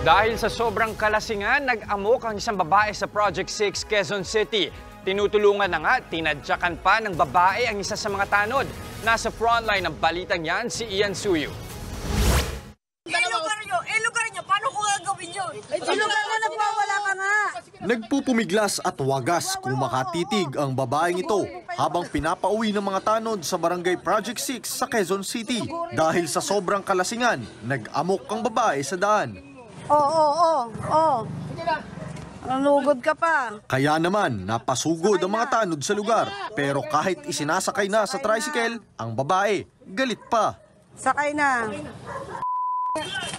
Dahil sa sobrang kalasingan, nag-amok ang isang babae sa Project 6, Quezon City. Tinutulungan na nga, tinadyakan pa ng babae ang isa sa mga tanod. Nasa frontline ng balitang yan si Ian Suyo. Lugar nyo, paano ko gagawin yun? Lugar na nagwawala ka nga. Nagpupumiglas at wagas kung makatitig ang babaeng ito habang pinapauwi ng mga tanod sa Barangay Project 6 sa Quezon City. Dahil sa sobrang kalasingan, nag-amok ang babae sa daan. Oo. Nanugod ka pa. Kaya naman, napasugod ang mga tanod sa lugar. Pero kahit isinasakay na sa tricycle, ang babae, galit pa. Sakay na.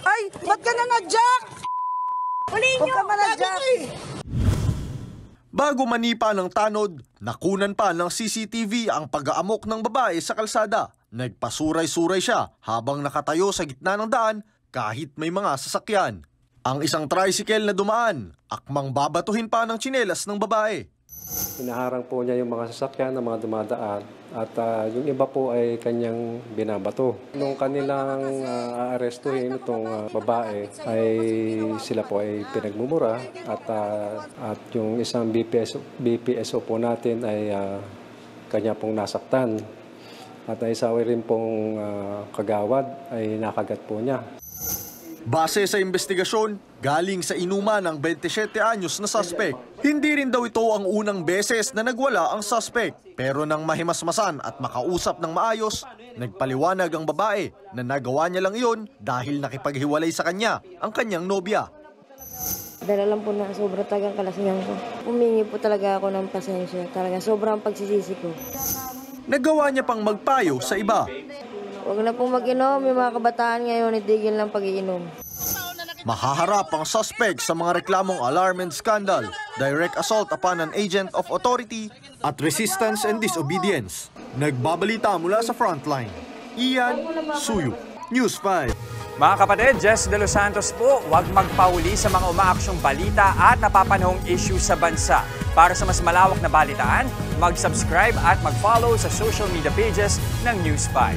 Ay, ba't ka na na-jack? Huwag ka na-jack. Bago manipa ng tanod, nakunan pa ng CCTV ang pag-aamok ng babae sa kalsada. Nagpasuray-suray siya habang nakatayo sa gitna ng daan kahit may mga sasakyan. Ang isang tricycle na dumaan, akmang babatuhin pa ng tsinelas ng babae. Hinaharang po niya yung mga sasakyan na mga dumadaan at yung iba po ay kanyang binabato. Nung kanilang aarestuhin itong babae ay sila po ay pinagmumura at yung isang BPSO po natin ay kanya pong nasaktan at isa rin pong kagawad ay nakagat po niya. Base sa investigasyon, galing sa inuman ng 27 anyos na suspect. Hindi rin daw ito ang unang beses na nagwala ang suspect. Pero nang mahimasmasan at makausap ng maayos, nagpaliwanag ang babae na nagawa niya lang iyon dahil nakipaghiwalay sa kanya ang kanyang nobya. Dahil alam po na sobrang tagang kalasingan ko. Humingi po talaga ako ng pasensya. Talaga sobrang pagsisisi ko. Nagawa niya pang magpayo sa iba. Huwag na pong mag-inom, yung mga kabataan ngayon, itigil ng pag-iinom. Mahaharap ang suspect sa mga reklamong alarm and scandal, direct assault upon an agent of authority, at resistance and disobedience. Nagbabalita mula sa frontline. Ian Suyo, News 5. Mga kapatid, Jess De Los Santos po, huwag magpahuli sa mga umaaksyong balita at napapanahong issue sa bansa. Para sa mas malawak na balitaan, mag-subscribe at mag-follow sa social media pages ng News 5.